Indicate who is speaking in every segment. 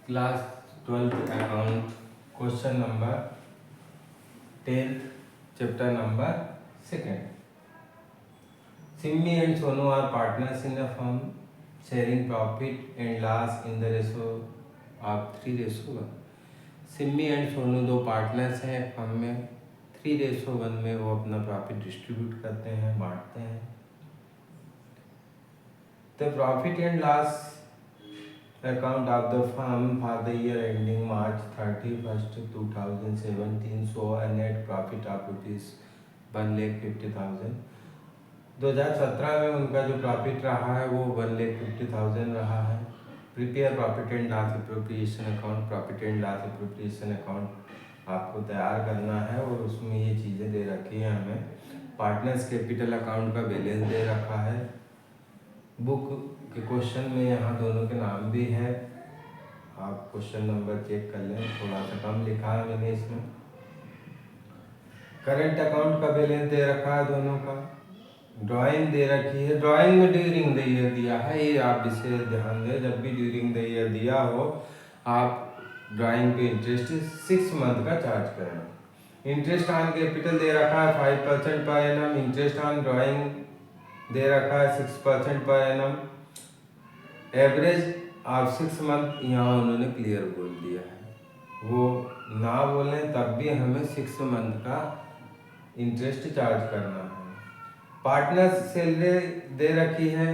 Speaker 1: Class 12th account question number 10th chapter number 2nd. Simmi and Sonu are partners in a firm sharing profit and loss in the ratio of 3:1. Simmi and Sonu दो partners हैं firm में 3:1 में वो अपना profit distribute करते हैं, बांटते हैं। The profit and loss account of the firm for the year ending March 31st, 2017 show a net profit of ₹1,50,000। 2017 में उनका जो प्रॉफिट रहा है वो 1,50,000 रहा है। Prepare profit and loss appropriation account, profit and loss appropriation account आपको तैयार करना है और उसमें ये चीज़ें दे रखी हैं हमें। पार्टनर्स कैपिटल अकाउंट का बैलेंस दे रखा है। बुक के क्वेश्चन में यहाँ दोनों के नाम भी है, आप क्वेश्चन नंबर चेक कर लें, थोड़ा सा कम लिखा है मैंने इसमें। करंट अकाउंट का बैलेंस दे रखा है दोनों का। ड्राइंग दे रखी है, ड्राइंग में ड्यूरिंग द ईयर दिया है, ये आप इसे ध्यान दें। जब भी ड्यूरिंग द ईयर दिया हो आप ड्राइंग पे इंटरेस्ट 6 मंथ का चार्ज करें। इंटरेस्ट ऑन कैपिटल दे रखा है 5% per annum. Interest on drawing दे रखा है 6% per annum. Average of 6 month यहाँ उन्होंने क्लियर बोल दिया है, वो ना बोलें तब भी हमें 6 मंथ का इंटरेस्ट चार्ज करना है। पार्टनर्स सैलरी दे रखी है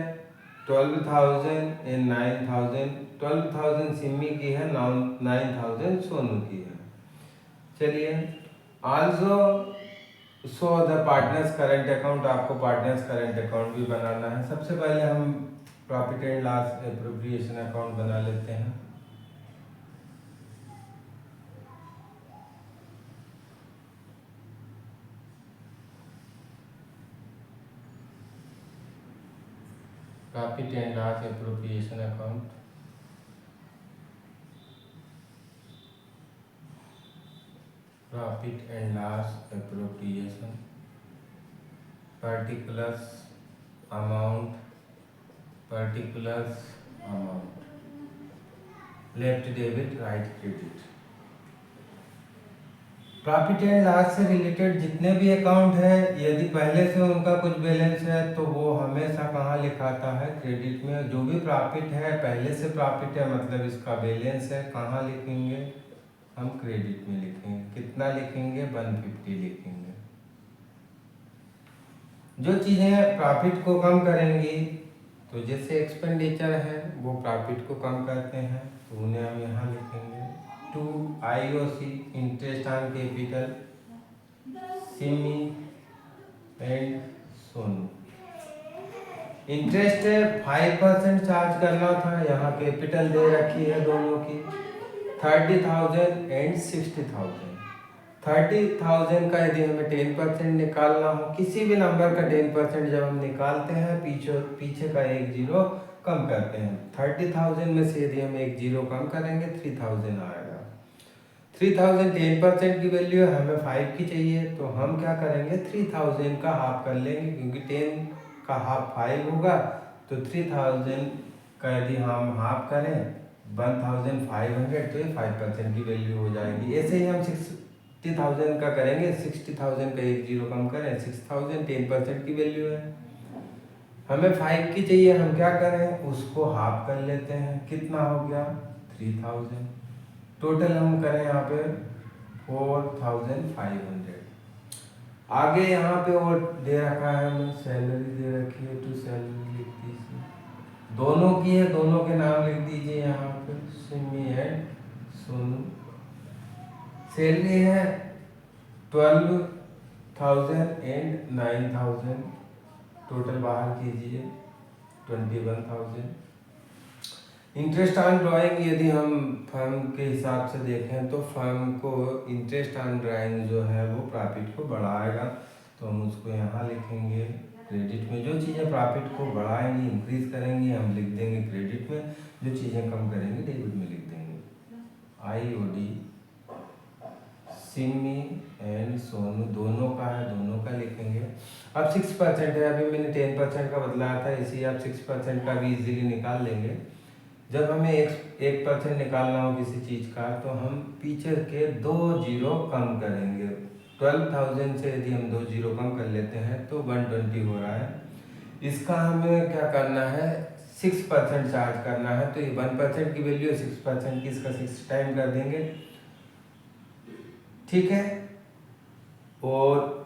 Speaker 1: 12,000 एंड 9,000। 12,000 सिम्मी की है, 9,000 सोनू की है। चलिए, also so the partners current account, आपको पार्टनर्स करंट अकाउंट भी बनाना है। सबसे पहले हम profit and loss appropriation account बना लेते हैं। Profit and loss appropriation account, profit and loss appropriation, particulars amount, particulars amount, left debit right credit. Profit and loss से रिलेटेड जितने भी अकाउंट है, यदि पहले से उनका कुछ बैलेंस है तो वो हमेशा कहाँ लिखाता है? क्रेडिट में। जो भी प्रॉफिट है पहले से प्रॉफिट है मतलब इसका बैलेंस है, कहाँ लिखेंगे? हम क्रेडिट में लिखेंगे। कितना लिखेंगे? 150 लिखेंगे। जो चीज़ें प्रॉफिट को कम करेंगी, तो जैसे एक्सपेंडिचर है वो प्रॉफिट को कम करते हैं, तो उन्हें हम यहाँ लिखेंगे। 2 IOC interest on capital, Simi and Sonu. Interest 5% charge करना था, यहाँ कैपिटल दे रखी है दोनों की 30,000 एंड 60,000। 30,000 का यदि हमें 10% निकालना हो, किसी भी नंबर का 10% जब हम निकालते हैं पीछे का एक जीरो कम करते हैं। 30,000 में से यदि हम एक जीरो कम करेंगे 3,000 आएगा। 3,000 10% की वैल्यू है, हमें 5 की चाहिए, तो हम क्या करेंगे? 3,000 का हाफ कर लेंगे, क्योंकि 10 का हाफ 5 होगा, तो 3,000 का यदि हम हाफ करें 1,500 तो ये 5% की वैल्यू हो जाएगी। ऐसे ही हम 60,000 का करेंगे, 60,000 का एक जीरो कम करें 6,000, 10% की वैल्यू है, हमें 5 की चाहिए, हम क्या करें? उसको हाफ कर लेते हैं। कितना हो गया? 3,000। टोटल हम करें यहाँ पे 4,500। आगे यहाँ पे और दे रखा है हमें, सैलरी दे रखी है, टू सैलरी लिख दीजिए। दोनों की है, दोनों के नाम लिख दीजिए यहाँ पे, सिमी एंड सोनू। सैलरी है 12,000 एंड 9,000, टोटल बाहर कीजिए 21,000। इंटरेस्ट ऑन ड्राइंग यदि हम फर्म के हिसाब से देखें तो फर्म को इंटरेस्ट ऑन ड्राइंग जो है वो प्रॉफिट को बढ़ाएगा, तो हम उसको यहाँ लिखेंगे क्रेडिट में। जो चीज़ें प्रॉफिट को बढ़ाएंगी, इंक्रीज करेंगी, हम लिख देंगे क्रेडिट में। जो चीज़ें कम करेंगे डेबिट में लिख देंगे। IOD सिमी एंड सोनू दोनों का है, दोनों का लिखेंगे। अब 6% है, अभी मैंने 10% का बदलाया था, इसी आप 6% का भी इजीली निकाल लेंगे। जब हमें 1% निकालना हो किसी चीज़ का तो हम पीछे के 2 जीरो कम करेंगे। 12,000 से यदि हम 2 जीरो कम कर लेते हैं तो 120 हो रहा है। इसका हमें क्या करना है, 6% चार्ज करना है। तो ये 1% की वैल्यू है, 6% की, इसका 6 टाइम कर देंगे, ठीक है। और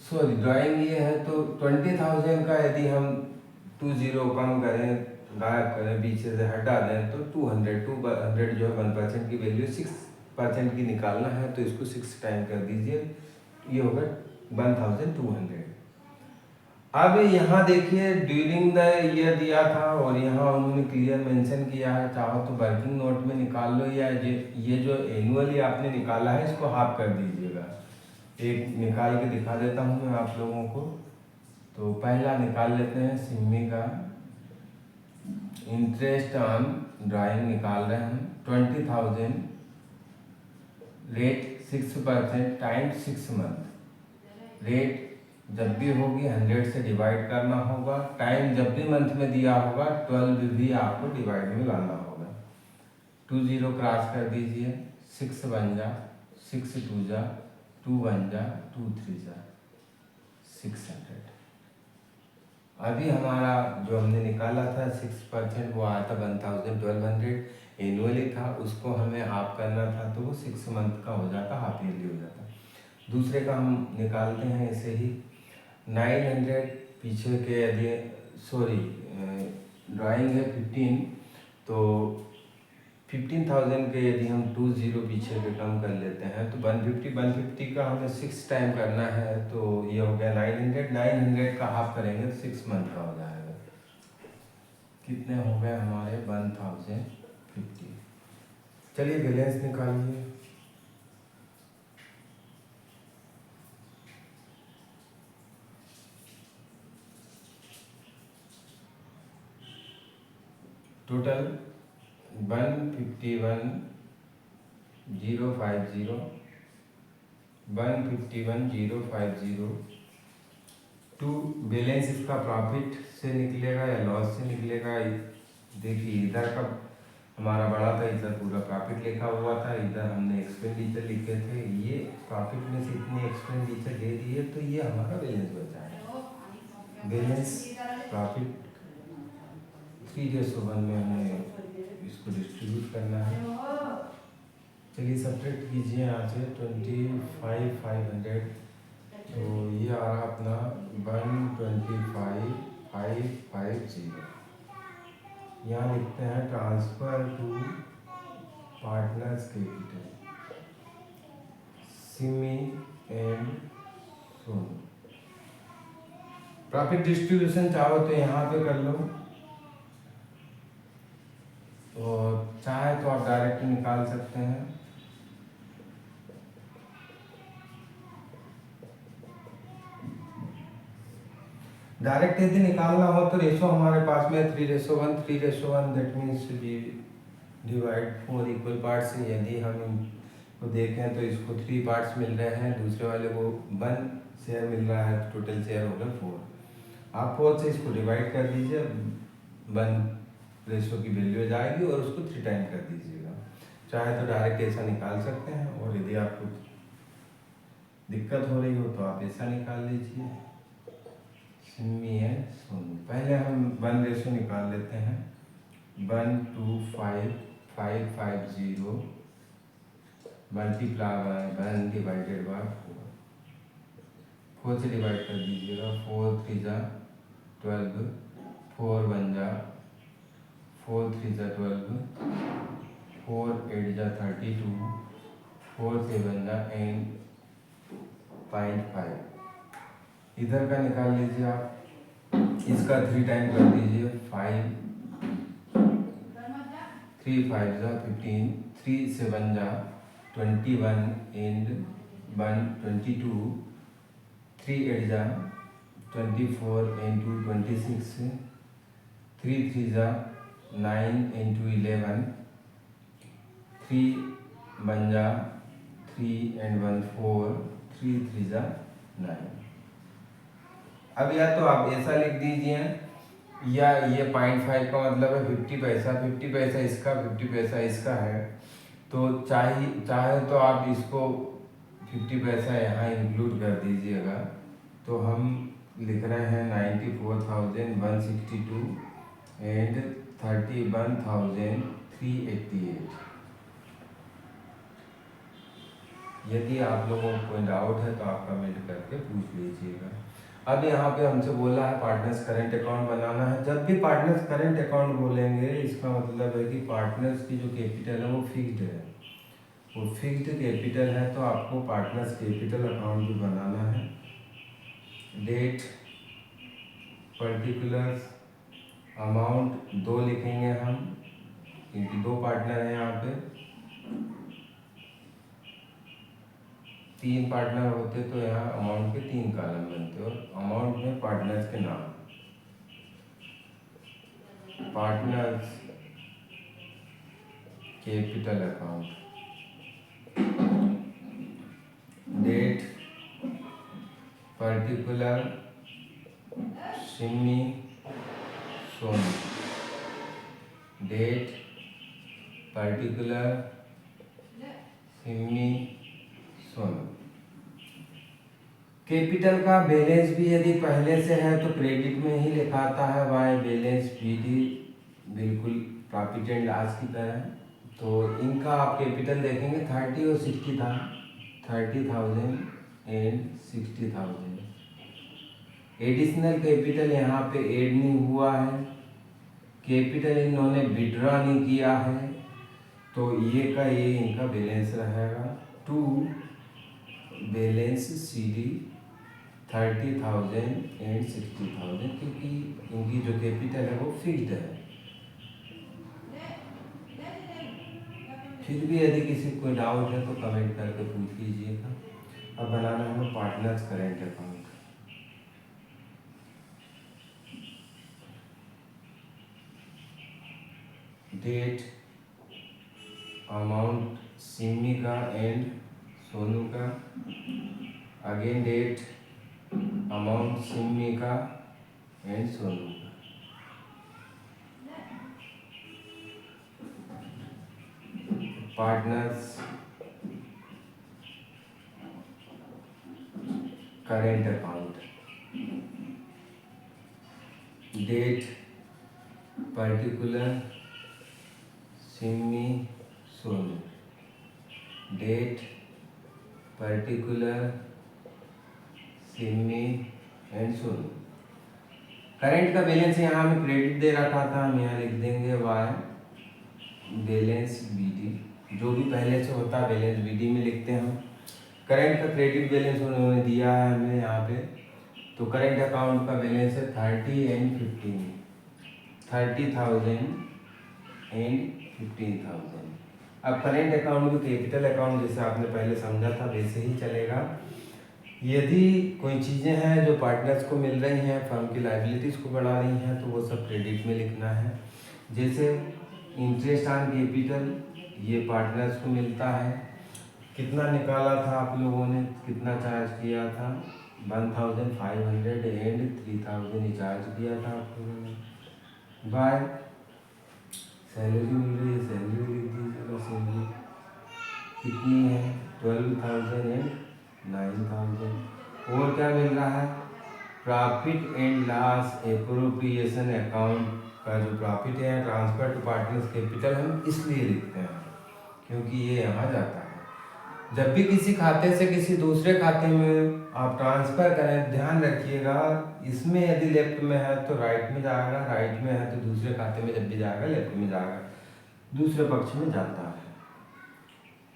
Speaker 1: सॉरी ड्राइंग ये है तो 20,000 का यदि हम 2 जीरो कम करें, गायब करें, पीछे से हटा दें तो 200 जो है 1% की वैल्यू 6% की निकालना है तो इसको 6 टाइम कर दीजिए, ये होगा 1200। अब यहाँ देखिए ड्यूरिंग द ईयर दिया था और यहाँ उन्होंने क्लियर मेंशन किया है, चाहो तो वर्किंग नोट में निकाल लो या ये जो एनुअली आपने निकाला है इसको हाफ कर दीजिएगा। एक निकाल के दिखा देता हूँ मैं आप लोगों को। तो पहला निकाल लेते हैं सिम्मी का इंटरेस्ट ऑन ड्राइंग निकाल रहे हैं हम 20,000 रेट 6% टाइम 6 मंथ। रेट जब भी होगी 100 से डिवाइड करना होगा, टाइम जब भी मंथ में दिया होगा 12 भी आपको डिवाइड में लाना होगा। 2 जीरो क्रॉस कर दीजिए, 6 बन जा, 6 2 जा, 2 1 जा, 2 3 जा, 600। अभी हमारा जो हमने निकाला था 6% वो आया था 1200 एनुअली था, उसको हमें हाफ करना था तो वो 6 मंथ का हो जाता, हाफ ईयरली हो जाता। दूसरे का हम निकालते हैं ऐसे ही 900 पीछे के यदि ड्राइंग है 15 तो 15,000 के यदि हम 2 जीरो पीछे के कम कर लेते हैं तो 150 का हमें 6 टाइम करना है तो ये हो गया 900 का हाफ करेंगे तो 6 मंथ का हो जाएगा। कितने हो गए हमारे 1050। चलिए बैलेंस निकालिए। टोटल 151,050, 151,050 टू बैलेंस इसका प्रॉफिट से निकलेगा या लॉस से निकलेगा। देखिए इधर का हमारा बड़ा था, इधर पूरा प्रॉफिट लिखा हुआ था, इधर हमने एक्सपेंडिचर लिखे थे, ये प्रॉफिट में से इतने एक्सपेंडिचर दे दिए तो ये हमारा बैलेंस बचा है। बैलेंस प्रॉफिट 3:1 में हमें इसको डिस्ट्रीब्यूट करना है। चलिए सब्ट्रैक्ट कीजिए यहाँ से 25,500 तो ये आ रहा अपना 125,550। यहाँ लिखते हैं transfer to partners capital Simi and Sonu. Profit distribution चाहो तो यहाँ पे कर लो और चाहे तो आप डायरेक्ट निकाल सकते हैं। डायरेक्ट यदि निकालना हो तो रेशो हमारे पास में 3:1, 3:1 that means divide 4 equal parts. यदि हम इनको देखें तो इसको 3 पार्ट्स मिल रहे हैं, दूसरे वाले को 1 शेयर मिल रहा है, टोटल शेयर हो गया 4। आप 4 से इसको डिवाइड कर दीजिए, 1 रेशो की वैल्यू जाएगी और उसको 3 टाइम कर दीजिएगा। चाहे तो डायरेक्ट ऐसा निकाल सकते हैं और यदि आपको दिक्कत हो रही हो तो आप ऐसा निकाल लीजिए। सिम्मी है सोनू। पहले हम 1 रेशो निकाल लेते हैं 125,550 मल्टीप्लाई बाय 1 डिवाइडेड बाय 4 से डिवाइड कर दीजिएगा। 4 3 जा 12, 4 1 जा 4 3 जा 12, 4 8 जा 32, 4 7 जा 8.5। इधर का निकाल लीजिए आप, इसका 3 टाइम कर दीजिए 5, 3 5 जा 15, 3 7 जा 21 एंड 1 22, 3 8 जा 24 एंड 2 26, 3 3 जा 9 एंड 2 11, 3 1 जा 3 एंड 1 4, 3 3 जा 9। अब या तो आप ऐसा लिख दीजिए या ये 0.5 का मतलब है 50 पैसा, 50 पैसा इसका, 50 पैसा इसका है। तो चाहे तो आप इसको 50 पैसा यहाँ इंक्लूड कर दीजिएगा। तो हम लिख रहे हैं 94,162 एंड 31,388। यदि आप लोगों को कोई डाउट है तो आप कमेंट करके पूछ लीजिएगा। अब यहाँ पे हमसे बोला है पार्टनर्स करंट अकाउंट बनाना है। जब भी पार्टनर्स करंट अकाउंट बोलेंगे इसका मतलब है कि पार्टनर्स की जो कैपिटल है वो फिक्स्ड है, वो फिक्स्ड कैपिटल है। तो आपको पार्टनर्स कैपिटल अकाउंट भी बनाना है। डेट, पर्टिकुलर्स, अमाउंट दो लिखेंगे हम क्योंकि दो पार्टनर हैं यहाँ पे। 3 पार्टनर होते तो यहाँ अमाउंट के 3 कॉलम बनते और अमाउंट में पार्टनर्स के नाम, partners capital account. Date, particular, Simi, Soni. Date, particular, Simi, Soni. Capital का बैलेंस भी यदि पहले से है तो क्रेडिट में ही लिखाता है, वाई बैलेंस पीडी, बिल्कुल प्रॉफिट एंड लॉस की तरह। तो इनका आप कैपिटल देखेंगे 30 और 60 था, 30,000 एंड 60,000। एडिशनल कैपिटल यहाँ पे ऐड नहीं हुआ है, कैपिटल इन्होंने विड्रॉ नहीं किया है, तो ये का ये इनका बैलेंस रहेगा। टू बैलेंस CD 30,000 एंड 60,000 क्योंकि इनकी जो कैपिटल है वो फिक्स्ड है। फिर भी यदि किसी को डाउट है तो कमेंट करके पूछ लीजिएगा। अब बनाना है partners current account. Date, amount Simi का एंड सोनू का। अगेन डेट, अमाउंट सिमी का एंड सोनू का। Partners current account. Date, particular, Simi, Sonu. Date, particular, Simi and Sonu. Current का बैलेंस यहाँ हमें क्रेडिट दे रखा था, हम यहाँ लिख देंगे वाई बैलेंस BD। जो भी पहले से होता है बैलेंस BD में लिखते हैं हम। करेंट का क्रेडिट बैलेंस उन्होंने दिया है हमें यहाँ पे। तो करेंट अकाउंट का बैलेंस है 30 एंड 15, 30,000 एंड 15,000। अब करेंट अकाउंट भी कैपिटल अकाउंट जैसे आपने पहले समझा था वैसे ही चलेगा। यदि कोई चीज़ें हैं जो पार्टनर्स को मिल रही हैं, फर्म की लायबिलिटीज़ को बढ़ा रही हैं, तो वो सब क्रेडिट में लिखना है। जैसे इंटरेस्ट ऑन कैपिटल, ये पार्टनर्स को मिलता है। कितना निकाला था आप लोगों ने, कितना चार्ज किया था? 1,500 एंड 3,000 चार्ज किया था आप लोगों ने। बाय सैलरी मिल रही है, सैलरी लिख दीजिएगा। सैलरी कितनी है? 12,000 एंड 9,000। और क्या मिल रहा है? Profit and loss appropriation account का जो प्रॉफिट है ट्रांसफर टू पार्टनर्स कैपिटल हम इसलिए लिखते हैं क्योंकि ये यहाँ जाता है। जब भी किसी खाते से किसी दूसरे खाते में आप ट्रांसफ़र करें, ध्यान रखिएगा इसमें यदि लेफ्ट में है तो राइट में जाएगा, राइट में है तो दूसरे खाते में जब भी जाएगा लेफ्ट में जाएगा, दूसरे पक्ष में जाता है।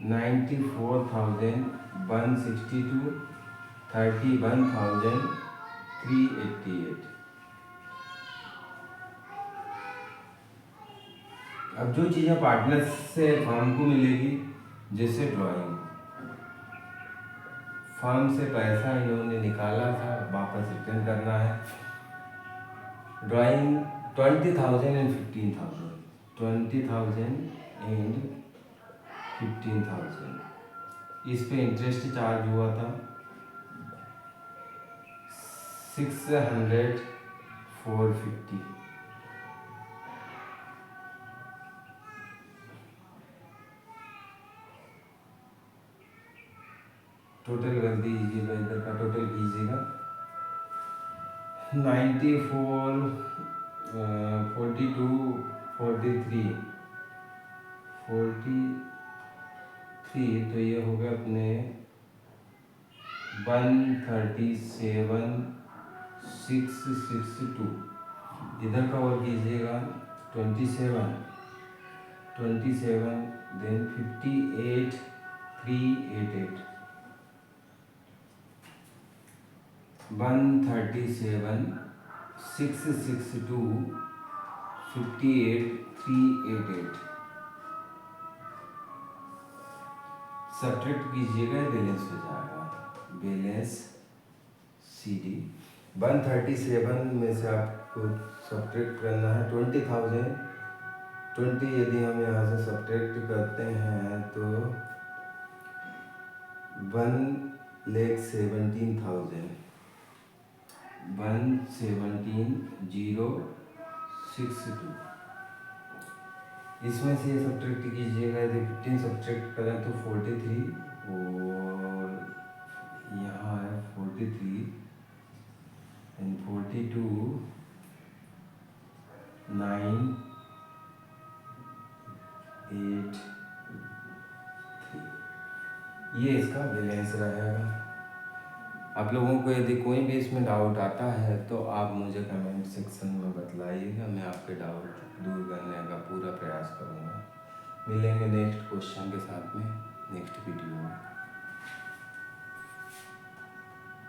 Speaker 1: 94,162, 31,388। अब जो चीज़ें पार्टनर्स से फर्म को मिलेगी, जैसे ड्राइंग, फर्म से पैसा इन्होंने निकाला था, वापस रिटर्न करना है। Drawing 20,000 and 15,000, 20,000 and 15,000। इस पे इंटरेस्ट चार्ज हुआ था 600, 450। टोटल कर दीजिएगा, इधर का टोटल कीजिएगा। 94 42 43 43, तो ये हो गया अपने 137 662। इधर का और कीजिएगा 27 देन 58 388 137 662 58 388। सब्ट्रैक्ट कीजिएगा, बैलेंस हो जाएगा। बैलेंस CD 137 में से आपको सब्ट्रैक्ट करना है 20,000। 20 यदि हम यहाँ से सब्ट्रैक्ट करते हैं तो 1,17,000 117,062। इसमें से ये सब्ट्रैक्ट कीजिएगा, यदि 15 सब्ट्रैक्ट करें तो 43, और यहाँ है 43 एंड 42 9 8 3, ये इसका बैलेंस रहेगा। आप लोगों को यदि कोई भी इसमें डाउट आता है तो आप मुझे कमेंट सेक्शन में बतलाइएगा, मैं आपके डाउट दूर करने का पूरा प्रयास करूँगा। मिलेंगे नेक्स्ट क्वेश्चन के साथ में नेक्स्ट वीडियो में।